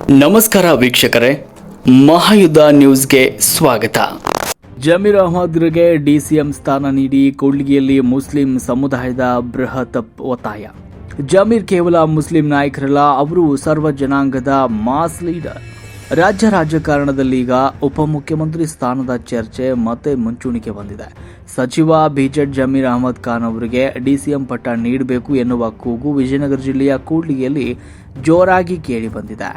ನಮಸ್ಕಾರ ವೀಕ್ಷಕರೇ, ಮಹಾಯುದ್ಧ ನ್ಯೂಸ್ಗೆ ಸ್ವಾಗತ. ಜಮೀರ್ ಅಹ್ಮದ್ರಿಗೆ ಡಿಸಿಎಂ ಸ್ಥಾನ ನೀಡಿ ಕೂಡ್ಲಿಗಿಯಲ್ಲಿ ಮುಸ್ಲಿಂ ಸಮುದಾಯದ ಬೃಹತ್ ಒತ್ತಾಯ. ಜಮೀರ್ ಕೇವಲ ಮುಸ್ಲಿಂ ನಾಯಕರಲ್ಲ, ಅವರು ಸರ್ವ ಜನಾಂಗದ ಮಾಸ್ ಲೀಡರ್. ರಾಜ್ಯ ರಾಜಕಾರಣದಲ್ಲೀಗ ಉಪಮುಖ್ಯಮಂತ್ರಿ ಸ್ಥಾನದ ಚರ್ಚೆ ಮತ್ತೆ ಮುಂಚೂಣಿಗೆ ಬಂದಿದೆ. ಸಚಿವ ಬಿಜೆಡ್ ಜಮೀರ್ ಅಹ್ಮದ್ ಖಾನ್ ಅವರಿಗೆ ಡಿಸಿಎಂ ಪಟ್ಟ ನೀಡಬೇಕು ಎನ್ನುವ ಕೂಗು ವಿಜಯನಗರ ಜಿಲ್ಲೆಯ ಕೂಡ್ಲಿಗಿಯಲ್ಲಿ ಜೋರಾಗಿ ಕೇಳಿ ಬಂದಿದೆ.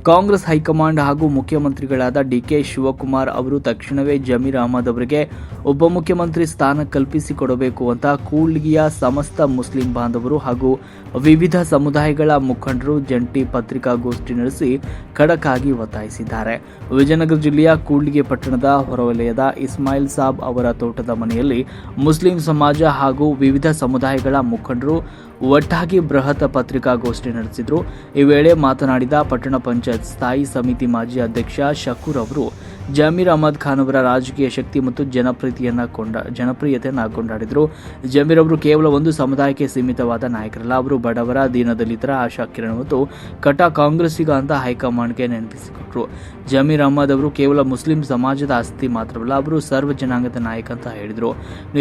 ಕಾಂಗ್ರೆಸ್ ಹೈಕಮಾಂಡ್ ಹಾಗೂ ಮುಖ್ಯಮಂತ್ರಿಗಳಾದ ಡಿಕೆ ಶಿವಕುಮಾರ್ ಅವರು ತಕ್ಷಣವೇ ಜಮೀರ್ ಅಹ್ಮದ್ ಅವರಿಗೆ ಉಪಮುಖ್ಯಮಂತ್ರಿ ಸ್ಥಾನ ಕಲ್ಪಿಸಿಕೊಡಬೇಕು ಅಂತ ಕೂಡ್ಲಿಗಿಯ ಸಮಸ್ತ ಮುಸ್ಲಿಂ ಬಾಂಧವರು ಹಾಗೂ ವಿವಿಧ ಸಮುದಾಯಗಳ ಮುಖಂಡರು ಜಂಟಿ ಪತ್ರಿಕಾಗೋಷ್ಠಿ ನಡೆಸಿ ಖಡಕ್ ಆಗಿ ಒತ್ತಾಯಿಸಿದ್ದಾರೆ. ವಿಜಯನಗರ ಜಿಲ್ಲೆಯ ಕೂಡ್ಲಿಗಿ ಪಟ್ಟಣದ ಹೊರವಲಯದ ಇಸ್ಮಾಯಿಲ್ ಸಾಬ್ ಅವರ ತೋಟದ ಮನೆಯಲ್ಲಿ ಮುಸ್ಲಿಂ ಸಮಾಜ ಹಾಗೂ ವಿವಿಧ ಸಮುದಾಯಗಳ ಮುಖಂಡರು ಒಟ್ಟಾಗಿ ಬೃಹತ್ ಪತ್ರಿಕಾಗೋಷ್ಠಿ ನಡೆಸಿದರು. ಈ ವೇಳೆ ಮಾತನಾಡಿದ ಪಟ್ಟಣ ಪಂಚಾಯತ್ ಸ್ಥಾಯಿ ಸಮಿತಿ ಮಾಜಿ ಅಧ್ಯಕ್ಷ ಶಕೂರ್ ಅವರು ಜಮೀರ್ ಅಹ್ಮದ್ ಖಾನ್ ಅವರ ರಾಜಕೀಯ ಶಕ್ತಿ ಮತ್ತು ಜನಪ್ರಿಯತೆಯನ್ನು ಕೊಂಡಾಡಿದರು. ಜಮೀರ್ ಅವರು ಕೇವಲ ಒಂದು ಸಮುದಾಯಕ್ಕೆ ಸೀಮಿತವಾದ ನಾಯಕರಲ್ಲ, ಅವರು ಬಡವರ, ದೀನದಲಿತರ ಆಶಾಕಿರಣ ಮತ್ತು ಕಟ ಕಾಂಗ್ರೆಸ್ಸಿಗ ಅಂತ ಹೈಕಮಾಂಡ್ಗೆ ನೆನಪಿಸಿಕೊಟ್ರು. ಜಮೀರ್ ಅಹ್ಮದ್ ಅವರು ಕೇವಲ ಮುಸ್ಲಿಂ ಸಮಾಜದ ಆಸ್ತಿ ಮಾತ್ರವಲ್ಲ, ಅವರು ಸರ್ವ ಜನಾಂಗದ ನಾಯಕ ಅಂತ ಹೇಳಿದರು.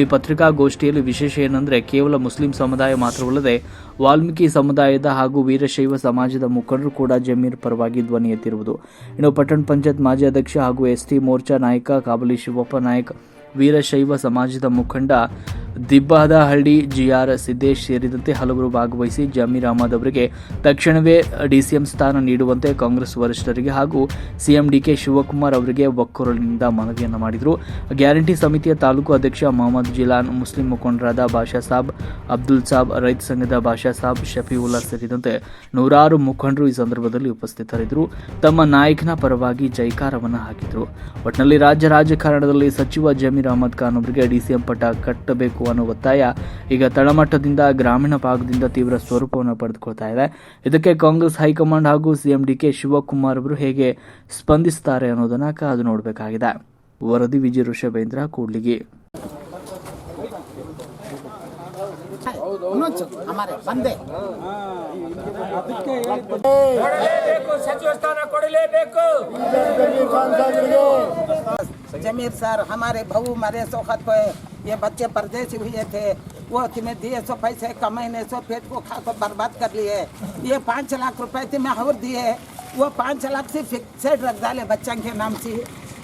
ಈ ಪತ್ರಿಕಾಗೋಷ್ಠಿಯಲ್ಲಿ ವಿಶೇಷ ಏನಂದ್ರೆ ಕೇವಲ ಮುಸ್ಲಿಂ ಸಮುದಾಯ ಮಾತ್ರವಲ್ಲದೆ ವಾಲ್ಮೀಕಿ ಸಮುದಾಯದ ಹಾಗೂ ವೀರಶೈವ ಸಮಾಜದ ಮುಖಂಡರು ಕೂಡ ಜಮೀರ್ ಪರವಾಗಿ ಧ್ವನಿ ಎತ್ತಿರುವುದು. ಇನ್ನು ಪಟ್ಟಣ ಪಂಚಾಯತ್ ಮಾಜಿ ಅಧ್ಯಕ್ಷ ಹಾಗೂ ಎಸ್ಟಿ ಮೋರ್ಚಾ ನಾಯಕ ಕಾಬಲಿ ಶಿವಪ್ಪ ನಾಯಕ್, ವೀರಶೈವ ಸಮಾಜದ ಮುಖಂಡ ದಿಬ್ಬದಹಳ್ಳಿ ಜಿಆರ್ ಸಿದ್ದೇಶ್ ಸೇರಿದಂತೆ ಹಲವರು ಭಾಗವಹಿಸಿ ಜಮೀರ್ ಅಹ್ಮದ್ ಅವರಿಗೆ ತಕ್ಷಣವೇ ಡಿಸಿಎಂ ಸ್ಥಾನ ನೀಡುವಂತೆ ಕಾಂಗ್ರೆಸ್ ವರಿಷ್ಠರಿಗೆ ಹಾಗೂ ಸಿಎಂ ಡಿಕೆ ಶಿವಕುಮಾರ್ ಅವರಿಗೆ ಒಕ್ಕೊರಲಿನಿಂದ ಮನವಿಯನ್ನು ಮಾಡಿದರು. ಗ್ಯಾರಂಟಿ ಸಮಿತಿಯ ತಾಲೂಕು ಅಧ್ಯಕ್ಷ ಮೊಹಮ್ಮದ್ ಜಿಲಾನ್, ಮುಸ್ಲಿಂ ಮುಖಂಡರಾದ ಬಾಷಾ ಸಾಬ್, ಅಬ್ದುಲ್ ಸಾಬ್, ರೈತ ಸಂಘದ ಬಾಷಾ ಸಾಬ್, ಶಫೀವುಲ್ಲಾ ಸೇರಿದಂತೆ ನೂರಾರು ಮುಖಂಡರು ಈ ಸಂದರ್ಭದಲ್ಲಿ ಉಪಸ್ಥಿತರಿದ್ದರು. ತಮ್ಮ ನಾಯಕನ ಪರವಾಗಿ ಜೈಕಾರವನ್ನು ಹಾಕಿದರು. ಒಟ್ಟಿನಲ್ಲಿ ರಾಜ್ಯ ರಾಜಕಾರಣದಲ್ಲಿ ಸಚಿವ ಜಮೀರ್ ಅಹ್ಮದ್ ಖಾನ್ ಅವರಿಗೆ ಡಿಸಿಎಂ ಪಟ್ಟ ಕಟ್ಟಬೇಕು ಅನ್ನೋ ಒತ್ತಾಯ ಈಗ ತಳಮಟ್ಟದಿಂದ ಗ್ರಾಮೀಣ ಭಾಗದಿಂದ ತೀವ್ರ ಸ್ವರೂಪವನ್ನು ಪಡೆದುಕೊಳ್ತಾ ಇದೆ. ಇದಕ್ಕೆ ಕಾಂಗ್ರೆಸ್ ಹೈಕಮಾಂಡ್ ಹಾಗೂ ಸಿಎಂ ಡಿಕೆ ಶಿವಕುಮಾರ್ ಅವರು ಹೇಗೆ ಸ್ಪಂದಿಸುತ್ತಾರೆ ಅನ್ನೋದನ್ನ ಕಾದು ನೋಡಬೇಕಾಗಿದೆ. ವರದಿ ವಿಜಯ ಋಷಭೇಂದ್ರ, ಕೂಡ್ಲಿಗಿ. जमीर सर हमारे बहू मरे सोखत पे ये बच्चे परदेसी हुए थे, वो तुम्हें दिए सो पैसे कमाने सो पेट को खा कर बर्बाद कर लिए. ये 5 लाख रुपए तुम्हें और दिए, वो 5 लाख से फिक्सेड रख डाले बच्चों के नाम से.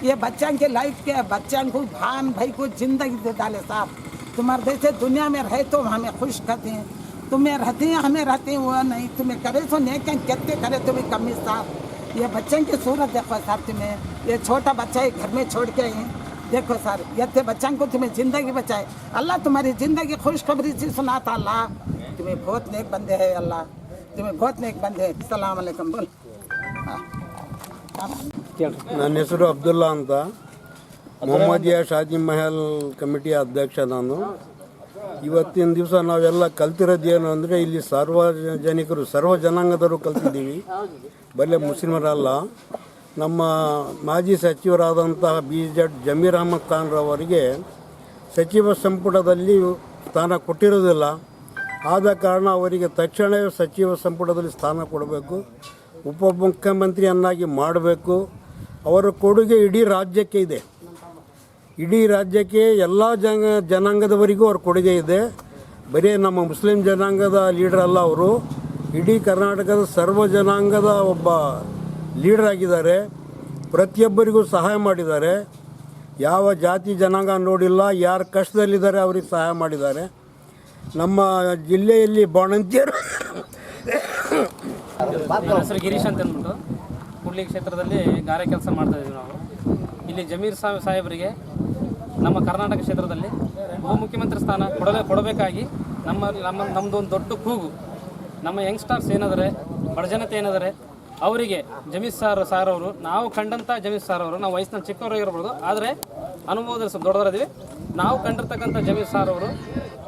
ये बच्चों के लाइफ के बच्चों को भान भाई को जिंदगी दे डाले साहब. तुम्हारे जैसे दुनिया में रहे तो हमें खुश करते हैं, तुम्हें रहते हैं हमें रहते हैं, वो नहीं तुम्हें करे तो नहीं कितने करे तुम्हें कमी साहब. ये बच्चों की सूरत देखो सर, तुम्हें ये छोटा बच्चा घर में छोड़ के आए, देखो सर ये बच्चों को तुम्हें ज़िंदगी बचाए. अल्लाह तुम्हारी ज़िंदगी खुशखबरी से सुनाता. अल्लाह तुम्हें बहुत नेक बंदे हैं, अल्लाह तुम्हें बहुत नेक बंदे हैं. अस्सलाम वालेकुम. बोल. ನನ್ನ ಹೆಸರು ಅಬ್ದುಲ್ಲಾ ಅಂತ, ಮೊಹಮ್ಮದಿಯಾ ಶಾದಿ ಮಹಲ್ ಕಮಿಟಿಯ ಅಧ್ಯಕ್ಷ ನಾನು. ಇವತ್ತಿನ ದಿವಸ ನಾವೆಲ್ಲ ಕಲ್ತಿರೋದು ಏನು ಅಂದರೆ, ಇಲ್ಲಿ ಸಾರ್ವಜನಿಕರು ಸರ್ವ ಜನಾಂಗದವರು ಕಲ್ತಿದ್ದೀವಿ, ಬರೇ ಮುಸ್ಲಿಮರಲ್ಲ. ನಮ್ಮ ಮಾಜಿ ಸಚಿವರಾದಂತಹ ಬಿಜೆಡ್ ಜಮೀರ್ ಅಹ್ಮದ್ ಖಾನ್ ರವರಿಗೆ ಸಚಿವ ಸಂಪುಟದಲ್ಲಿ ಸ್ಥಾನ ಕೊಟ್ಟಿರೋದಿಲ್ಲ. ಆದ ಕಾರಣ ಅವರಿಗೆ ತಕ್ಷಣವೇ ಸಚಿವ ಸಂಪುಟದಲ್ಲಿ ಸ್ಥಾನ ಕೊಡಬೇಕು, ಉಪಮುಖ್ಯಮಂತ್ರಿಯನ್ನಾಗಿ ಮಾಡಬೇಕು. ಅವರ ಕೊಡುಗೆ ಇಡೀ ರಾಜ್ಯಕ್ಕೆ ಇದೆ, ಇಡೀ ರಾಜ್ಯಕ್ಕೆ ಎಲ್ಲ ಜನಾಂಗದವರಿಗೂ ಅವ್ರ ಕೊಡುಗೆ ಇದೆ. ಬರೀ ನಮ್ಮ ಮುಸ್ಲಿಂ ಜನಾಂಗದ ಲೀಡರ್ ಅಲ್ಲ, ಅವರು ಇಡೀ ಕರ್ನಾಟಕದ ಸರ್ವ ಜನಾಂಗದ ಒಬ್ಬ ಲೀಡರ್ ಆಗಿದ್ದಾರೆ. ಪ್ರತಿಯೊಬ್ಬರಿಗೂ ಸಹಾಯ ಮಾಡಿದ್ದಾರೆ, ಯಾವ ಜಾತಿ ಜನಾಂಗ ನೋಡಿಲ್ಲ, ಯಾರು ಕಷ್ಟದಲ್ಲಿದ್ದಾರೆ ಅವ್ರಿಗೆ ಸಹಾಯ ಮಾಡಿದ್ದಾರೆ. ನಮ್ಮ ಜಿಲ್ಲೆಯಲ್ಲಿ ಬಾಣಂತಿಯರು ಹೆಸರು ಗಿರೀಶ್ ಅಂತ ಅಂದ್ಬಿಟ್ಟು ಕೂಡ್ಲಿಗಿ ಕ್ಷೇತ್ರದಲ್ಲಿ ಗಾರೆ ಕೆಲಸ ಮಾಡ್ತಾ ಇದ್ದೀವಿ ನಾವು. ಇಲ್ಲಿ ಜಮೀರ್ ಸಾಹೇಬರಿಗೆ ನಮ್ಮ ಕರ್ನಾಟಕ ಕ್ಷೇತ್ರದಲ್ಲಿ ಉಪಮುಖ್ಯಮಂತ್ರಿ ಸ್ಥಾನ ಕೊಡಬೇಕಾಗಿ ನಮ್ಮದು ಒಂದು ದೊಡ್ಡ ಕೂಗು. ನಮ್ಮ ಯಂಗ್ಸ್ಟರ್ಸ್ ಏನಾದರೆ, ಬಡಜನತೆ ಏನಾದರೆ ಅವರಿಗೆ ಜಮೀರ್ ಸಾರ್ ಅವರು, ನಾವು ಕಂಡಂಥ ಜಮೀರ್ ಸಾರ್ ಅವರು, ನಾವು ವಯಸ್ಸಿನ ಚಿಕ್ಕವರಾಗಿರ್ಬೋದು ಆದರೆ ಅನುಭವದಲ್ಲಿ ಸ್ವಲ್ಪ ದೊಡ್ಡವರಿದ್ದೀವಿ. ನಾವು ಕಂಡಿರ್ತಕ್ಕಂಥ ಜಮೀರ್ ಸಾರ್ ಅವರು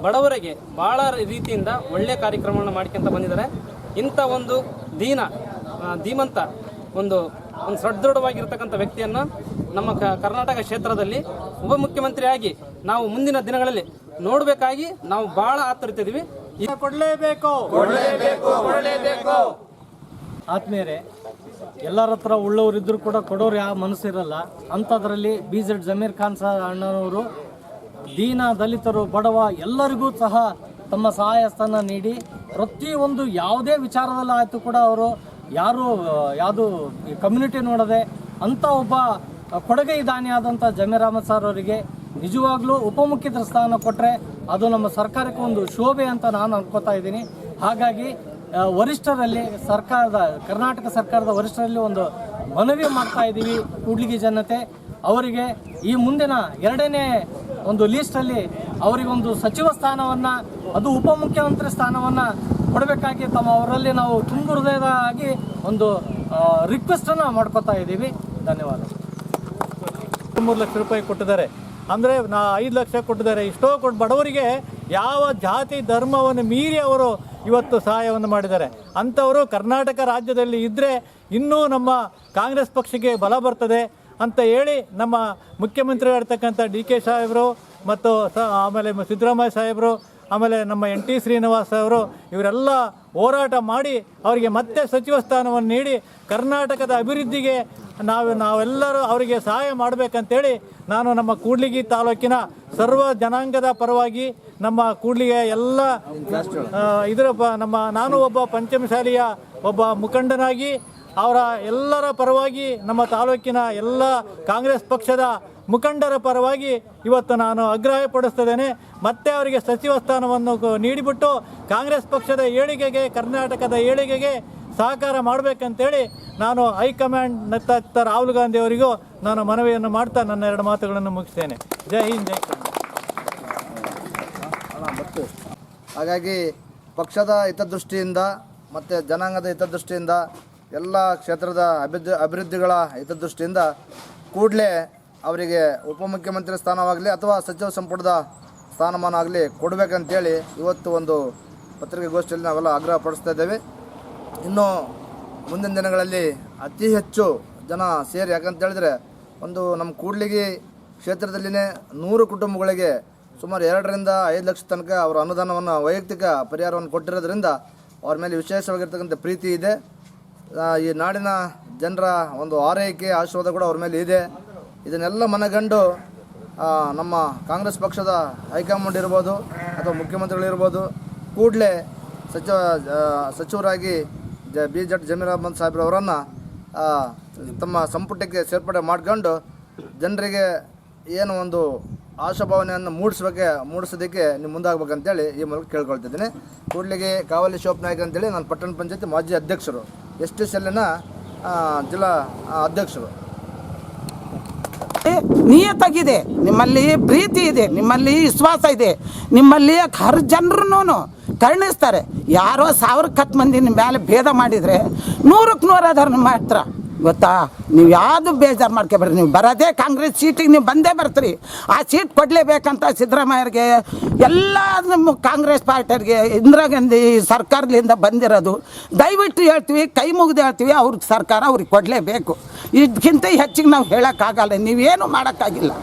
ಬಡವರಿಗೆ ಭಾಳ ರೀತಿಯಿಂದ ಒಳ್ಳೆಯ ಕಾರ್ಯಕ್ರಮವನ್ನು ಮಾಡ್ಕೊಂತ ಬಂದಿದ್ದಾರೆ. ಇಂಥ ಒಂದು ಧೀಮಂತ ಒಂದು ಸದೃಢವಾಗಿರ್ತಕ್ಕಂಥ ವ್ಯಕ್ತಿಯನ್ನು ನಮ್ಮ ಕರ್ನಾಟಕ ಕ್ಷೇತ್ರದಲ್ಲಿ ಉಪಮುಖ್ಯಮಂತ್ರಿಯಾಗಿ ನಾವು ಮುಂದಿನ ದಿನಗಳಲ್ಲಿ ನೋಡಬೇಕಾಗಿ ನಾವು ಭಾಳ ಆತುರತಿದ್ದೀವಿ. ಕೊಡಲೇಬೇಕು. ಆತ್ಮೀಯರೇ, ಎಲ್ಲರ ಹತ್ರ ಉಳ್ಳವರಿದ್ದರೂ ಕೂಡ ಕೊಡೋರು ಯಾವ ಮನಸ್ಸಿರಲ್ಲ. ಅಂಥದ್ರಲ್ಲಿ BZ ಜಮೀರ್ ಖಾನ್ ಅಣ್ಣನವರು ದೀನ, ದಲಿತರು, ಬಡವ ಎಲ್ಲರಿಗೂ ಸಹ ತಮ್ಮ ಸಹಾಯ ಹಸ್ತನ ನೀಡಿ ಪ್ರತಿಯೊಂದು ಯಾವುದೇ ವಿಚಾರದಲ್ಲಾಯಿತು ಕೂಡ ಅವರು ಯಾವುದು ಕಮ್ಯುನಿಟಿ ನೋಡದೆ ಅಂಥ ಒಬ್ಬ ಕೊಡುಗೆ ದಾನಿಯಾದಂಥ ಜಮೀರ್ ಅಹಮದ್ ಸರ್ ಅವರಿಗೆ ನಿಜವಾಗ್ಲೂ ಉಪಮುಖ್ಯಮಂತ್ರಿ ಸ್ಥಾನ ಕೊಟ್ಟರೆ ಅದು ನಮ್ಮ ಸರ್ಕಾರಕ್ಕೆ ಒಂದು ಶೋಭೆ ಅಂತ ನಾನು ಅನ್ಕೋತಾ ಇದ್ದೀನಿ. ಹಾಗಾಗಿ ವರಿಷ್ಠರಲ್ಲಿ ಕರ್ನಾಟಕ ಸರ್ಕಾರದ ವರಿಷ್ಠರಲ್ಲಿ ಒಂದು ಮನವಿ ಮಾಡ್ತಾ ಇದ್ದೀವಿ. ಕೂಡ್ಲಿಗಿ ಜನತೆ ಅವರಿಗೆ ಈ ಮುಂದಿನ 2ನೇ ಒಂದು ಲೀಸ್ಟಲ್ಲಿ ಅವರಿಗೊಂದು ಸಚಿವ ಸ್ಥಾನವನ್ನು, ಅದು ಉಪಮುಖ್ಯಮಂತ್ರಿ ಸ್ಥಾನವನ್ನು ಕೊಡಬೇಕಾಗಿ ಅವರಲ್ಲಿ ನಾವು ತುಂಬ ಹೃದಯದಾಗಿ ಒಂದು ರಿಕ್ವೆಸ್ಟನ್ನು ಮಾಡ್ಕೋತಾ ಇದ್ದೀವಿ. ಧನ್ಯವಾದ. 3 ಲಕ್ಷ ರೂಪಾಯಿ ಕೊಟ್ಟಿದ್ದಾರೆ, ಅಂದರೆ 5 ಲಕ್ಷ ಕೊಟ್ಟಿದ್ದಾರೆ. ಇಷ್ಟೋ ಕೊಟ್ಟು ಬಡವರಿಗೆ ಯಾವ ಜಾತಿ ಧರ್ಮವನ್ನು ಮೀರಿ ಅವರು ಇವತ್ತು ಸಹಾಯವನ್ನು ಮಾಡಿದ್ದಾರೆ. ಅಂಥವರು ಕರ್ನಾಟಕ ರಾಜ್ಯದಲ್ಲಿ ಇದ್ದರೆ ಇನ್ನೂ ನಮ್ಮ ಕಾಂಗ್ರೆಸ್ ಪಕ್ಷಕ್ಕೆ ಬಲ ಬರ್ತದೆ ಅಂತ ಹೇಳಿ ನಮ್ಮ ಮುಖ್ಯಮಂತ್ರಿ ಆಗಿರ್ತಕ್ಕಂಥ DK ಸಾಹೇಬರು ಮತ್ತು ಆಮೇಲೆ ಸಿದ್ದರಾಮಯ್ಯ ಸಾಹೇಬರು, ಆಮೇಲೆ ನಮ್ಮ NT ಶ್ರೀನಿವಾಸ್ ಅವರು ಇವರೆಲ್ಲ ಹೋರಾಟ ಮಾಡಿ ಅವರಿಗೆ ಮತ್ತೆ ಸಚಿವ ಸ್ಥಾನವನ್ನು ನೀಡಿ ಕರ್ನಾಟಕದ ಅಭಿವೃದ್ಧಿಗೆ ನಾವೆಲ್ಲರೂ ಅವರಿಗೆ ಸಹಾಯ ಮಾಡಬೇಕಂತೇಳಿ ನಾನು ನಮ್ಮ ಕೂಡ್ಲಿಗಿ ತಾಲೂಕಿನ ಸರ್ವ ಜನಾಂಗದ ಪರವಾಗಿ, ನಮ್ಮ ಕೂಡ್ಲಿಗೆ ಎಲ್ಲ ನಾನು ಒಬ್ಬ ಪಂಚಮಸಾಲಿಯ ಒಬ್ಬ ಮುಖಂಡನಾಗಿ ಅವರ ಎಲ್ಲರ ಪರವಾಗಿ, ನಮ್ಮ ತಾಲೂಕಿನ ಎಲ್ಲ ಕಾಂಗ್ರೆಸ್ ಪಕ್ಷದ ಮುಖಂಡರ ಪರವಾಗಿ ಇವತ್ತು ನಾನು ಆಗ್ರಹಪಡಿಸ್ತಿದ್ದೇನೆ. ಮತ್ತೆ ಅವರಿಗೆ ಸಚಿವ ಸ್ಥಾನವನ್ನು ನೀಡಿಬಿಟ್ಟು ಕಾಂಗ್ರೆಸ್ ಪಕ್ಷದ ಏಳಿಗೆಗೆ, ಕರ್ನಾಟಕದ ಏಳಿಗೆಗೆ ಸಹಕಾರ ಮಾಡಬೇಕಂತೇಳಿ ನಾನು ಹೈಕಮಾಂಡ್ ನತ್ತ ರಾಹುಲ್ ಗಾಂಧಿ ಅವರಿಗೂ ನಾನು ಮನವಿಯನ್ನು ಮಾಡ್ತಾ ನನ್ನ 2 ಮಾತುಗಳನ್ನು ಮುಗಿಸ್ತೇನೆ. ಜೈ ಹಿಂದ್, ಜೈ ಕರ್ನಾಟಕ. ಹಾಗಾಗಿ ಪಕ್ಷದ ಹಿತದೃಷ್ಟಿಯಿಂದ ಮತ್ತು ಜನಾಂಗದ ಹಿತದೃಷ್ಟಿಯಿಂದ, ಎಲ್ಲ ಕ್ಷೇತ್ರದ ಅಭಿವೃದ್ಧಿಗಳ ಹಿತದೃಷ್ಟಿಯಿಂದ ಕೂಡಲೇ ಅವರಿಗೆ ಉಪಮುಖ್ಯಮಂತ್ರಿ ಸ್ಥಾನವಾಗಲಿ ಅಥವಾ ಸಚಿವ ಸಂಪುಟದ ಸ್ಥಾನಮಾನ ಆಗಲಿ ಕೊಡಬೇಕಂತೇಳಿ ಇವತ್ತು ಒಂದು ಪತ್ರಿಕಾಗೋಷ್ಠಿಯಲ್ಲಿ ನಾವೆಲ್ಲ ಆಗ್ರಹ ಪಡಿಸ್ತಾ ಇದ್ದೇವೆ. ಇನ್ನು ಮುಂದಿನ ದಿನಗಳಲ್ಲಿ ಅತಿ ಹೆಚ್ಚು ಜನ ಸೇರಿ, ಯಾಕಂತೇಳಿದ್ರೆ ಒಂದು ನಮ್ಮ ಕೂಡ್ಲಿಗಿ ಕ್ಷೇತ್ರದಲ್ಲಿನೇ 100 ಕುಟುಂಬಗಳಿಗೆ ಸುಮಾರು 2 ರಿಂದ 5 ಲಕ್ಷ ತನಕ ಅವರ ಅನುದಾನವನ್ನು, ವೈಯಕ್ತಿಕ ಪರಿಹಾರವನ್ನು ಕೊಟ್ಟಿರೋದ್ರಿಂದ ಅವ್ರ ಮೇಲೆ ವಿಶೇಷವಾಗಿರ್ತಕ್ಕಂಥ ಪ್ರೀತಿ ಇದೆ. ಈ ನಾಡಿನ ಜನರ ಒಂದು ಆರೈಕೆ, ಆಶೀರ್ವಾದ ಕೂಡ ಅವ್ರ ಮೇಲೆ ಇದೆ. ಇದನ್ನೆಲ್ಲ ಮನಗಂಡು ನಮ್ಮ ಕಾಂಗ್ರೆಸ್ ಪಕ್ಷದ ಹೈಕಮಾಂಡ್ ಇರ್ಬೋದು ಅಥವಾ ಮುಖ್ಯಮಂತ್ರಿಗಳಿರ್ಬೋದು ಕೂಡಲೇ ಸಚಿವರಾಗಿ BZ ಜಮೀರ್ ಅಹಮದ್ ಸಾಹೇಬ್ರವರನ್ನು ತಮ್ಮ ಸಂಪುಟಕ್ಕೆ ಸೇರ್ಪಡೆ ಮಾಡ್ಕೊಂಡು ಜನರಿಗೆ ಏನು ಒಂದು ಆಶಾಭಾವನೆಯನ್ನು ಮೂಡಿಸೋದಕ್ಕೆ ನೀವು ಮುಂದಾಗಬೇಕಂತೇಳಿ ಈ ಮೂಲಕ ಕೇಳ್ಕೊಳ್ತಿದ್ದೀನಿ. ಕೂಡ್ಲಿಗಿ ಕಾವಲಿ ಶಿವಪ್ಪನಾಯ್ಕ ಅಂತೇಳಿ ನಾನು ಪಟ್ಟಣ ಪಂಚಾಯತಿ ಮಾಜಿ ಅಧ್ಯಕ್ಷರು, ST ಸೆಲ್ಲಿನ ಜಿಲ್ಲಾ ಅಧ್ಯಕ್ಷರು. ನಿಯತ್ತಾಗಿದೆ, ನಿಮ್ಮಲ್ಲಿ ಪ್ರೀತಿ ಇದೆ, ನಿಮ್ಮಲ್ಲಿ ವಿಶ್ವಾಸ ಇದೆ, ನಿಮ್ಮಲ್ಲಿ ಹರ್ ಜನರನ್ನು ಕರುಣಿಸ್ತಾರೆ. ಯಾರೋ 1000 ಮಂದಿ ನಿಮ್ಮ ಮೇಲೆ ಭೇದ ಮಾಡಿದರೆ 100ಕ್ಕೆ 100 ಅದಾರ ನಿಮ್ಮ ಹತ್ರ, ಗೊತ್ತಾ? ನೀವು ಯಾವುದು ಬೇಜಾರು ಮಾಡ್ಕೊಬೇಡ್ರಿ. ನೀವು ಬರೋದೇ ಕಾಂಗ್ರೆಸ್ ಸೀಟಿಗೆ ನೀವು ಬಂದೇ ಬರ್ತೀರಿ. ಆ ಸೀಟ್ ಕೊಡಲೇಬೇಕಂತ ಸಿದ್ದರಾಮಯ್ಯರಿಗೆ, ಎಲ್ಲ ನಮ್ಮ ಕಾಂಗ್ರೆಸ್ ಪಾರ್ಟಿಯವ್ರಿಗೆ, ಇಂದಿರಾ ಗಾಂಧಿ ಸರ್ಕಾರದಿಂದ ಬಂದಿರೋದು. ದಯವಿಟ್ಟು ಹೇಳ್ತೀವಿ, ಕೈ ಮುಗಿದು ಹೇಳ್ತೀವಿ, ಅವ್ರಿಗೆ ಸರ್ಕಾರ ಅವ್ರಿಗೆ ಕೊಡಲೇಬೇಕು. ಇದಕ್ಕಿಂತ ಹೆಚ್ಚಿಗೆ ನಾವು ಹೇಳೋಕ್ಕಾಗಲ್ಲ, ನೀವೇನು ಮಾಡೋಕ್ಕಾಗಿಲ್ಲ.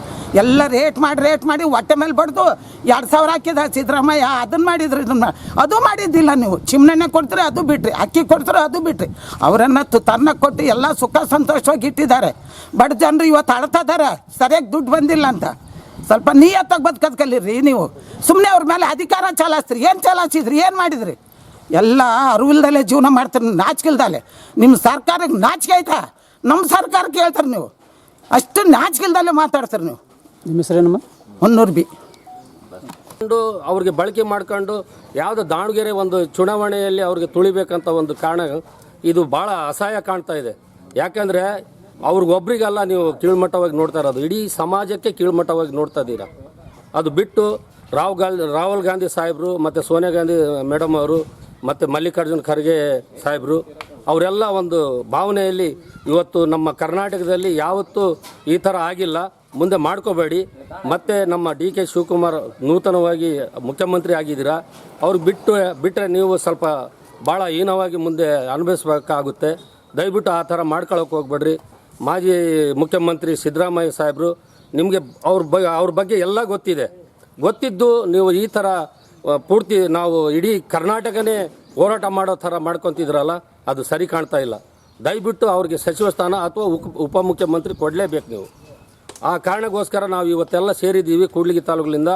ಎಲ್ಲ ರೇಟ್ ಮಾಡಿ ಹೊಟ್ಟೆ ಮೇಲೆ ಬಡ್ದು 2000 ಹಾಕಿದ ಸಿದ್ದರಾಮಯ್ಯ. ಅದನ್ನು ಮಾಡಿದ್ರಿ, ಅದು ಮಾಡಿದ್ದಿಲ್ಲ. ನೀವು ಚಿಮ್ನೆಣ್ಣೆ ಕೊಡ್ತೀರಿ, ಅದು ಬಿಟ್ರಿ. ಅಕ್ಕಿ ಕೊಡ್ತೀರಿ, ಅದು ಬಿಟ್ರಿ. ಅವರನ್ನು ತನ್ನಕ್ಕೆ ಕೊಟ್ಟು ಎಲ್ಲ ಸುಖ ಸಂತೋಷವಾಗಿ ಇಟ್ಟಿದ್ದಾರೆ. ಬಡ ಜನರು ಇವತ್ತು ಅಳ್ತಿದ್ದಾರೆ ಸರಿಯಾಗಿ ದುಡ್ಡು ಬಂದಿಲ್ಲ ಅಂತ. ಸ್ವಲ್ಪ ನಿಯತ್ತಾಗಿ ಬದುಕೋದು ಕಲೀರಿ. ನೀವು ಸುಮ್ಮನೆ ಅವ್ರ ಮೇಲೆ ಅಧಿಕಾರ ಚಾಲಾಸ್ತೀರಿ. ಏನು ಚಾಲಾಯಿಸಿದ್ರಿ? ಏನು ಮಾಡಿದ್ರಿ? ಎಲ್ಲ ಅರಿವಿಲ್ದಲೇ ಜೀವನ ಮಾಡ್ತೀರಿ, ನಾಚಿಕಿಲ್ದಲೆ. ನಿಮ್ಮ ಸರ್ಕಾರಕ್ಕೆ ನಾಚಿಕೆ ಆಯ್ತಾ? ನಮ್ಮ ಸರ್ಕಾರಕ್ಕೆ ಹೇಳ್ತಾರೆ ನೀವು, ಅಷ್ಟು ನಾಚಿಕಿಲ್ದಲ್ಲೇ ಮಾತಾಡ್ತೀರಿ ನೀವು. ನಿಮ್ಮ ಹೆಸರೇನಮ್ಮ? ಹೊನ್ನೂರು ಬಿ. ಅವ್ರಿಗೆ ಬಳಕೆ ಮಾಡ್ಕೊಂಡು ಯಾವುದೋ ದಾವಣಗೆರೆ ಒಂದು ಚುನಾವಣೆಯಲ್ಲಿ ಅವ್ರಿಗೆ ತುಳಿಬೇಕಂತ ಒಂದು ಕಾರಣ ಇದು ಭಾಳ ಅಸಹ್ಯ ಕಾಣ್ತಾ ಇದೆ. ಯಾಕಂದರೆ ಅವ್ರಿಗೊಬ್ರಿಗೆಲ್ಲ ನೀವು ಕೀಳ್ಮಟ್ಟವಾಗಿ ನೋಡ್ತಾ ಇರೋದು, ಇಡೀ ಸಮಾಜಕ್ಕೆ ಕೀಳ್ಮಟ್ಟವಾಗಿ ನೋಡ್ತಾ ಇದ್ದೀರಾ. ಅದು ಬಿಟ್ಟು ರಾಹುಲ್ ಗಾಂಧಿ ಸಾಹೇಬರು ಮತ್ತು ಸೋನಿಯಾ ಗಾಂಧಿ ಮೇಡಮ್ ಅವರು ಮತ್ತು ಮಲ್ಲಿಕಾರ್ಜುನ್ ಖರ್ಗೆ ಸಾಹೇಬರು ಅವರೆಲ್ಲ ಒಂದು ಭಾವನೆಯಲ್ಲಿ ಇವತ್ತು ನಮ್ಮ ಕರ್ನಾಟಕದಲ್ಲಿ ಯಾವತ್ತೂ ಈ ಥರ ಆಗಿಲ್ಲ, ಮುಂದೆ ಮಾಡ್ಕೋಬೇಡಿ. ಮತ್ತು ನಮ್ಮ DK ಶಿವಕುಮಾರ್ ನೂತನವಾಗಿ ಮುಖ್ಯಮಂತ್ರಿ ಆಗಿದ್ದೀರಾ, ಅವ್ರಿಗೆ ಬಿಟ್ಟರೆ ನೀವು ಸ್ವಲ್ಪ ಭಾಳ ಹೀನವಾಗಿ ಮುಂದೆ ಅನುಭವಿಸ್ಬೇಕಾಗುತ್ತೆ. ದಯವಿಟ್ಟು ಆ ಥರ ಮಾಡ್ಕೊಳಕ್ಕೆ ಹೋಗ್ಬೇಡ್ರಿ. ಮಾಜಿ ಮುಖ್ಯಮಂತ್ರಿ ಸಿದ್ದರಾಮಯ್ಯ ಸಾಹೇಬರು, ನಿಮಗೆ ಅವ್ರ ಬಗ್ಗೆ ಎಲ್ಲ ಗೊತ್ತಿದ್ದು ನೀವು ಈ ಥರ ಪೂರ್ತಿ ನಾವು ಇಡೀ ಕರ್ನಾಟಕನೇ ಹೋರಾಟ ಮಾಡೋ ಥರ ಮಾಡ್ಕೊತಿದ್ರಲ್ಲ, ಅದು ಸರಿ ಕಾಣ್ತಾ ಇಲ್ಲ. ದಯವಿಟ್ಟು ಅವ್ರಿಗೆ ಸಚಿವ ಸ್ಥಾನ ಅಥವಾ ಉಪಮುಖ್ಯಮಂತ್ರಿ ಕೊಡಲೇಬೇಕು ನೀವು. ಆ ಕಾರಣಕ್ಕೋಸ್ಕರ ನಾವು ಇವತ್ತೆಲ್ಲ ಸೇರಿದ್ದೀವಿ ಕೂಡ್ಲಿಗಿ ತಾಲೂಕಿನಿಂದ.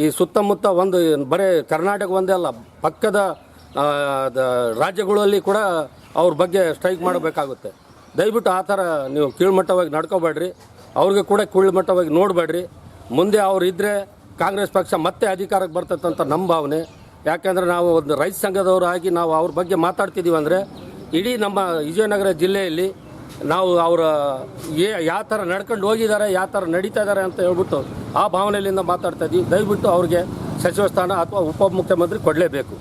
ಈ ಸುತ್ತಮುತ್ತ ಒಂದು ಬರೀ ಕರ್ನಾಟಕ ಒಂದೇ ಅಲ್ಲ, ಪಕ್ಕದ ರಾಜ್ಯಗಳಲ್ಲಿ ಕೂಡ ಅವ್ರ ಬಗ್ಗೆ ಸ್ಟ್ರೈಕ್ ಮಾಡಬೇಕಾಗುತ್ತೆ. ದಯವಿಟ್ಟು ಆ ಥರ ನೀವು ಕೀಳ್ಮಟ್ಟವಾಗಿ ನಡ್ಕೋಬೇಡ್ರಿ, ಅವ್ರಿಗೆ ಕೂಡ ಕೀಳ್ಮಟ್ಟವಾಗಿ ನೋಡಬೇಡ್ರಿ. ಮುಂದೆ ಅವ್ರು ಇದ್ದರೆ ಕಾಂಗ್ರೆಸ್ ಪಕ್ಷ ಮತ್ತೆ ಅಧಿಕಾರಕ್ಕೆ ಬರ್ತದಂತ ನಮ್ಮ ಭಾವನೆ. ಯಾಕೆಂದರೆ ನಾವು ಒಂದು ರೈತ ಸಂಘದವರು ಆಗಿ ನಾವು ಅವ್ರ ಬಗ್ಗೆ ಮಾತಾಡ್ತಿದ್ದೀವಿ ಅಂದರೆ ಇಡೀ ನಮ್ಮ ವಿಜಯನಗರ ಜಿಲ್ಲೆಯಲ್ಲಿ ನಾವು ಅವರ ಯಾವ ಥರ ನಡ್ಕೊಂಡು ಹೋಗಿದ್ದಾರೆ, ಯಾವ ಥರ ನಡೀತಾ ಇದ್ದಾರೆ ಅಂತ ಹೇಳ್ಬಿಟ್ಟು ಆ ಭಾವನೆಯಿಂದ ಮಾತಾಡ್ತಾ ಇದ್ದೀವಿ. ದಯವಿಟ್ಟು ಅವ್ರಿಗೆ ಸಚಿವ ಸ್ಥಾನ ಅಥವಾ ಉಪಮುಖ್ಯಮಂತ್ರಿ ಕೊಡಲೇಬೇಕು.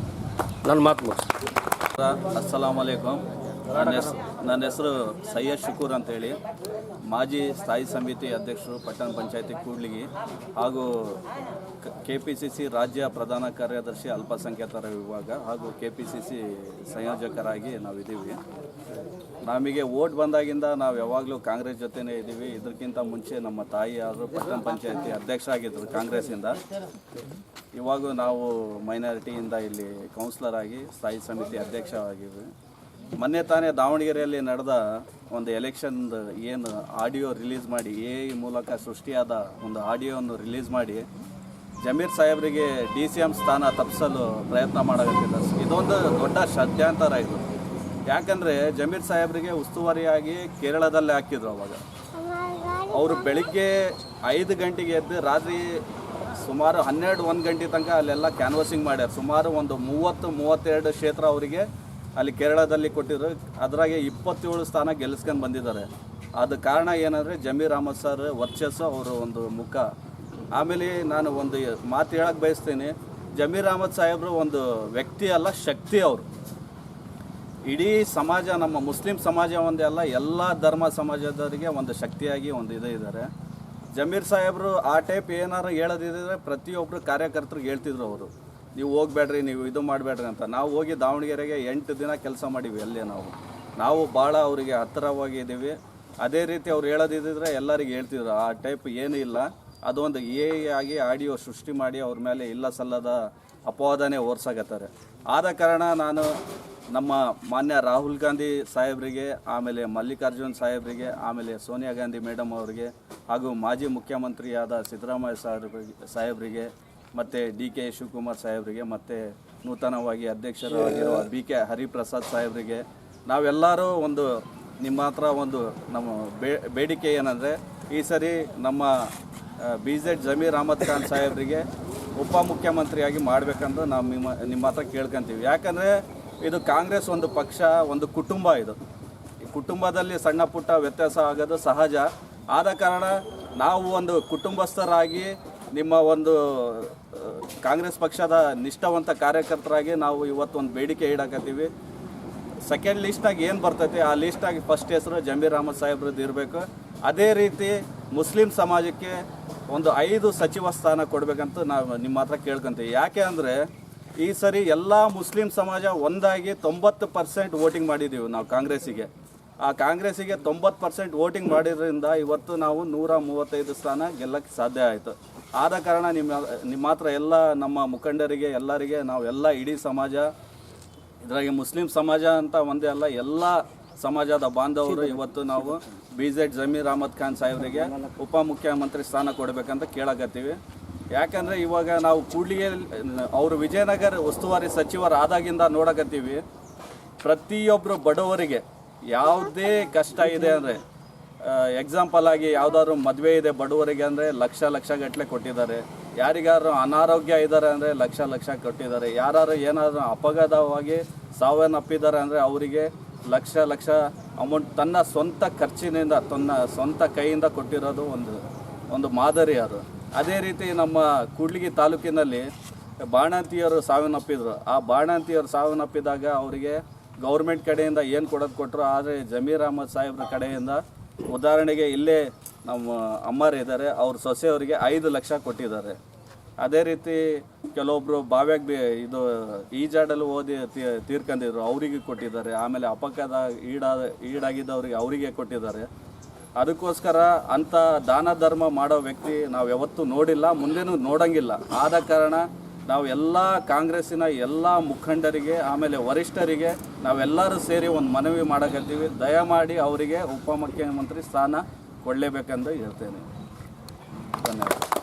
ನನ್ನ ಮಾತು ಮುಗಿಸಿ. ಅಸ್ಸಲಾಮ್ ಅಲೈಕುಮ್. ನನ್ನ ಹೆಸರು ಸೈಯದ್ ಶುಕೂರ್ ಅಂತೇಳಿ, ಮಾಜಿ ಸ್ಥಾಯಿ ಸಮಿತಿ ಅಧ್ಯಕ್ಷರು ಪಟ್ಟಣ ಪಂಚಾಯತಿ ಕೂಡ್ಲಿಗಿ ಹಾಗೂ KPCC ರಾಜ್ಯ ಪ್ರಧಾನ ಕಾರ್ಯದರ್ಶಿ ಅಲ್ಪಸಂಖ್ಯಾತರ ವಿಭಾಗ ಹಾಗೂ KPCC ಸಂಯೋಜಕರಾಗಿ ನಾವಿದ್ದೀವಿ. ನಮಗೆ ವೋಟ್ ಬಂದಾಗಿಂದ ನಾವು ಯಾವಾಗಲೂ ಕಾಂಗ್ರೆಸ್ ಜೊತೆನೇ ಇದ್ದೀವಿ. ಇದಕ್ಕಿಂತ ಮುಂಚೆ ನಮ್ಮ ತಾಯಿಯವರು ಪಟ್ಟಣ ಪಂಚಾಯತಿ ಅಧ್ಯಕ್ಷ ಆಗಿದ್ದರು ಕಾಂಗ್ರೆಸ್ಸಿಂದ. ಇವಾಗ ನಾವು ಮೈನಾರಿಟಿಯಿಂದ ಇಲ್ಲಿ ಕೌನ್ಸಿಲರ್ ಆಗಿ ಸ್ಥಾಯಿ ಸಮಿತಿ ಅಧ್ಯಕ್ಷ ಆಗಿದ್ವಿ. ಮೊನ್ನೆ ತಾನೇ ದಾವಣಗೆರೆಯಲ್ಲಿ ನಡೆದ ಒಂದು ಎಲೆಕ್ಷನ್ದು ಏನು ಆಡಿಯೋ ರಿಲೀಸ್ ಮಾಡಿ AI ಮೂಲಕ ಸೃಷ್ಟಿಯಾದ ಒಂದು ಆಡಿಯೋವನ್ನು ರಿಲೀಸ್ ಮಾಡಿ ಜಮೀರ್ ಸಾಹೇಬರಿಗೆ DCM ಸ್ಥಾನ ತಪ್ಪಿಸಲು ಪ್ರಯತ್ನ ಮಾಡಬೇಕಿದ್ದಾರೆ. ಇದೊಂದು ದೊಡ್ಡ ಷಡ್ಯಂತರ ಇದು. ಯಾಕಂದರೆ ಜಮೀರ್ ಸಾಹೇಬರಿಗೆ ಉಸ್ತುವಾರಿಯಾಗಿ ಕೇರಳದಲ್ಲೇ ಹಾಕಿದ್ರು. ಅವಾಗ ಅವರು ಬೆಳಿಗ್ಗೆ 5 ಗಂಟೆಗೆ ಎದ್ದು ರಾತ್ರಿ ಸುಮಾರು 12-1 ಗಂಟೆ ತನಕ ಅಲ್ಲೆಲ್ಲ ಕ್ಯಾನ್ವಾಸಿಂಗ್ ಮಾಡ್ಯಾರ. ಸುಮಾರು ಒಂದು 30-32 ಕ್ಷೇತ್ರ ಅವರಿಗೆ ಅಲ್ಲಿ ಕೇರಳದಲ್ಲಿ ಕೊಟ್ಟಿದ್ರು. ಅದರಾಗೆ 27 ಸ್ಥಾನ ಗೆಲ್ಲಿಸ್ಕೊಂಡು ಬಂದಿದ್ದಾರೆ. ಅದು ಕಾರಣ ಏನಂದರೆ ಜಮೀರ್ ಅಹಮದ್ ಸರ್ ವರ್ಚಸ್ಸು, ಅವರು ಒಂದು ಮುಖ. ಆಮೇಲೆ ನಾನು ಒಂದು ಮಾತು ಹೇಳಕ್ಕೆ ಬಯಸ್ತೀನಿ, ಜಮೀರ್ ಅಹಮದ್ ಸಾಹೇಬರು ಒಂದು ವ್ಯಕ್ತಿ ಅಲ್ಲ, ಶಕ್ತಿ. ಅವರು ಇಡೀ ಸಮಾಜ, ನಮ್ಮ ಮುಸ್ಲಿಂ ಸಮಾಜ ಒಂದೇ ಅಲ್ಲ, ಎಲ್ಲ ಧರ್ಮ ಸಮಾಜದವರಿಗೆ ಒಂದು ಶಕ್ತಿಯಾಗಿ ಒಂದು ಇದ್ದಾರೆ. ಜಮೀರ್ ಸಾಹೇಬರು ಆ ಟೈಪ್ ಏನಾರು ಹೇಳೋದಿದ್ರೆ ಪ್ರತಿಯೊಬ್ಬರು ಕಾರ್ಯಕರ್ತರಿಗೆ ಹೇಳ್ತಿದ್ರು, ಅವರು ನೀವು ಹೋಗ್ಬೇಡ್ರಿ, ನೀವು ಇದು ಮಾಡಬೇಡ್ರಿ ಅಂತ. ನಾವು ಹೋಗಿ ದಾವಣಗೆರೆಗೆ 8 ದಿನ ಕೆಲಸ ಮಾಡೀವಿ. ಅಲ್ಲೇ ನಾವು ಭಾಳ ಅವರಿಗೆ ಹತ್ತಿರವಾಗಿದ್ದೀವಿ. ಅದೇ ರೀತಿ ಅವ್ರು ಹೇಳೋದಿದ್ರೆ ಎಲ್ಲರಿಗೆ ಹೇಳ್ತಿದ್ರು. ಆ ಟೈಪ್ ಏನೂ ಇಲ್ಲ. ಅದೊಂದು AI ಆಗಿ ಆಡಿಯೋ ಸೃಷ್ಟಿ ಮಾಡಿ ಅವ್ರ ಮೇಲೆ ಇಲ್ಲ ಸಲ್ಲದ ಅಪವಾದನೆ ಹೊರ್ಸಾಕತ್ತಾರೆ. ಆದ ಕಾರಣ ನಾನು ನಮ್ಮ ಮಾನ್ಯ ರಾಹುಲ್ ಗಾಂಧಿ ಸಾಹೇಬರಿಗೆ, ಆಮೇಲೆ ಮಲ್ಲಿಕಾರ್ಜುನ್ ಸಾಹೇಬರಿಗೆ, ಆಮೇಲೆ ಸೋನಿಯಾ ಗಾಂಧಿ ಮೇಡಮ್ ಅವರಿಗೆ ಹಾಗೂ ಮಾಜಿ ಮುಖ್ಯಮಂತ್ರಿಯಾದ ಸಿದ್ದರಾಮಯ್ಯ ಸಾಹೇಬರಿಗೆ ಮತ್ತು DK ಶಿವಕುಮಾರ್ ಸಾಹೇಬರಿಗೆ ಮತ್ತು ನೂತನವಾಗಿ ಅಧ್ಯಕ್ಷರಾಗಿರುವ BK ಹರಿಪ್ರಸಾದ್ ಸಾಹೇಬರಿಗೆ ನಾವೆಲ್ಲರೂ ಒಂದು ನಿಮ್ಮ ಹತ್ರ ಒಂದು ನಮ್ಮ ಬೇಡಿಕೆ ಏನಂದರೆ, ಈ ಸರಿ ನಮ್ಮ BZ ಜಮೀರ್ ಅಹಮದ್ ಖಾನ್ ಸಾಹೇಬರಿಗೆ ಉಪಮುಖ್ಯಮಂತ್ರಿಯಾಗಿ ಮಾಡಬೇಕಂತ ನಾವು ನಿಮ್ಮ ಹತ್ರ ಕೇಳ್ಕೊತೀವಿ. ಯಾಕಂದರೆ ಇದು ಕಾಂಗ್ರೆಸ್ ಒಂದು ಪಕ್ಷ, ಒಂದು ಕುಟುಂಬ. ಇದು ಈ ಕುಟುಂಬದಲ್ಲಿ ಸಣ್ಣ ಪುಟ್ಟ ವ್ಯತ್ಯಾಸ ಆಗೋದು ಸಹಜ. ಆದ ಕಾರಣ ನಾವು ಒಂದು ಕುಟುಂಬಸ್ಥರಾಗಿ ನಿಮ್ಮ ಒಂದು ಕಾಂಗ್ರೆಸ್ ಪಕ್ಷದ ನಿಷ್ಠಾವಂತ ಕಾರ್ಯಕರ್ತರಾಗಿ ನಾವು ಇವತ್ತು ಒಂದು ಬೇಡಿಕೆ ಇಡಕತ್ತೀವಿ. ಸೆಕೆಂಡ್ ಲಿಸ್ಟಾಗಿ ಏನು ಬರ್ತೈತೆ ಆ ಲಿಸ್ಟಾಗಿ ಫಸ್ಟ್ ಹೆಸರು ಜಮೀರ್ ಅಹಮದ್ ಸಾಹೇಬ್ರದ್ದು ಇರಬೇಕು. ಅದೇ ರೀತಿ ಮುಸ್ಲಿಂ ಸಮಾಜಕ್ಕೆ ಒಂದು 5 ಸಚಿವ ಸ್ಥಾನ ಕೊಡಬೇಕಂತ ನಾವು ನಿಮ್ಮ ಹತ್ರ ಕೇಳ್ಕೊತೀವಿ. ಯಾಕೆ ಅಂದರೆ ಈ ಸರಿ ಎಲ್ಲ ಮುಸ್ಲಿಂ ಸಮಾಜ ಒಂದಾಗಿ 90% ವೋಟಿಂಗ್ ಮಾಡಿದ್ದೀವಿ ನಾವು ಕಾಂಗ್ರೆಸ್ಸಿಗೆ. ಆ ಕಾಂಗ್ರೆಸ್ಸಿಗೆ 90% ವೋಟಿಂಗ್ ಮಾಡಿದ್ರಿಂದ ಇವತ್ತು ನಾವು 135 ಸ್ಥಾನ ಗೆಲ್ಲಕ್ಕೆ ಸಾಧ್ಯ ಆಯಿತು. ಆದ ಕಾರಣ ನಿಮ್ಮ ಹತ್ರ ಎಲ್ಲ ನಮ್ಮ ಮುಖಂಡರಿಗೆ ಎಲ್ಲರಿಗೆ ನಾವೆಲ್ಲ ಇಡೀ ಸಮಾಜ, ಇದರಾಗೆ ಮುಸ್ಲಿಂ ಸಮಾಜ ಅಂತ ಒಂದೇ ಅಲ್ಲ, ಎಲ್ಲ ಸಮಾಜದ ಬಾಂಧವರು ಇವತ್ತು ನಾವು BZ ಜಮೀರ್ ಅಹಮದ್ ಖಾನ್ ಸಾಹೇಬರಿಗೆ ಉಪಮುಖ್ಯಮಂತ್ರಿ ಸ್ಥಾನ ಕೊಡಬೇಕಂತ ಕೇಳಕತ್ತೀವಿ. ಯಾಕಂದರೆ ಇವಾಗ ನಾವು ಕೂಡ್ಲಿಗೆ ಅವರು ವಿಜಯನಗರ ಉಸ್ತುವಾರಿ ಸಚಿವರಾದಾಗಿಂದ ನೋಡಕತ್ತೀವಿ, ಪ್ರತಿಯೊಬ್ಬರು ಬಡವರಿಗೆ ಯಾವುದೇ ಕಷ್ಟ ಇದೆ ಅಂದರೆ, ಎಕ್ಸಾಂಪಲ್ ಆಗಿ ಯಾವುದಾದ್ರು ಮದುವೆ ಇದೆ ಬಡವರಿಗೆ ಅಂದರೆ ಲಕ್ಷ ಗಟ್ಟಲೆ ಕೊಟ್ಟಿದ್ದಾರೆ. ಯಾರಿಗಾರು ಅನಾರೋಗ್ಯ ಇದ್ದಾರೆ ಅಂದರೆ ಲಕ್ಷ ಕೊಟ್ಟಿದ್ದಾರೆ. ಯಾರು ಏನಾದರೂ ಅಪಘಾತವಾಗಿ ಸಾವನ್ನಪ್ಪಿದ್ದಾರೆ ಅಂದರೆ ಅವರಿಗೆ ಲಕ್ಷ ಅಮೌಂಟ್ ತನ್ನ ಸ್ವಂತ ಖರ್ಚಿನಿಂದ, ತನ್ನ ಸ್ವಂತ ಕೈಯಿಂದ ಕೊಟ್ಟಿರೋದು ಒಂದು ಮಾದರಿ ಅದು. ಅದೇ ರೀತಿ ನಮ್ಮ ಕೂಡ್ಲಿಗಿ ತಾಲೂಕಿನಲ್ಲಿ ಬಾಣಂತಿಯರು ಸಾವನ್ನಪ್ಪಿದ್ರು. ಆ ಬಾಣಂತಿಯರು ಸಾವನ್ನಪ್ಪಿದಾಗ ಅವರಿಗೆ ಗೌರ್ಮೆಂಟ್ ಕಡೆಯಿಂದ ಏನು ಕೊಟ್ಟರು. ಆದರೆ ಜಮೀರ್ ಅಹಮದ್ ಸಾಹೇಬ್ರ ಕಡೆಯಿಂದ, ಉದಾಹರಣೆಗೆ ಇಲ್ಲೇ ನಮ್ಮ ಅಮ್ಮರಿದ್ದಾರೆ, ಅವ್ರ ಸೊಸೆಯವರಿಗೆ 5 ಲಕ್ಷ ಕೊಟ್ಟಿದ್ದಾರೆ. ಅದೇ ರೀತಿ ಕೆಲವೊಬ್ಬರು ಬಾವ್ಯಾಗ ಇದು ಈಜಾಡಲು ಓದಿ ತೀರ್ಕೊಂಡಿದ್ರು, ಅವರಿಗೆ ಕೊಟ್ಟಿದ್ದಾರೆ. ಆಮೇಲೆ ಅಪಘಾತ ಈಡಾಗಿದ್ದವ್ರಿಗೆ ಅವರಿಗೆ ಕೊಟ್ಟಿದ್ದಾರೆ. ಅದಕ್ಕೋಸ್ಕರ ಅಂಥ ದಾನ ಧರ್ಮ ಮಾಡೋ ವ್ಯಕ್ತಿ ನಾವು ಯಾವತ್ತೂ ನೋಡಿಲ್ಲ, ಮುಂದೇನೂ ನೋಡೋಂಗಿಲ್ಲ. ಆದ ಕಾರಣ ನಾವು ಎಲ್ಲ ಕಾಂಗ್ರೆಸ್ಸಿನ ಎಲ್ಲ ಮುಖಂಡರಿಗೆ ಆಮೇಲೆ ವರಿಷ್ಠರಿಗೆ ನಾವೆಲ್ಲರೂ ಸೇರಿ ಒಂದು ಮನವಿ ಮಾಡಕತ್ತೀವಿ. ದಯಮಾಡಿ ಅವರಿಗೆ ಉಪಮುಖ್ಯಮಂತ್ರಿ ಸ್ಥಾನ ಕೊಡಲೇಬೇಕೆಂದು ಹೇಳ್ತೇನೆ. ಧನ್ಯವಾದ.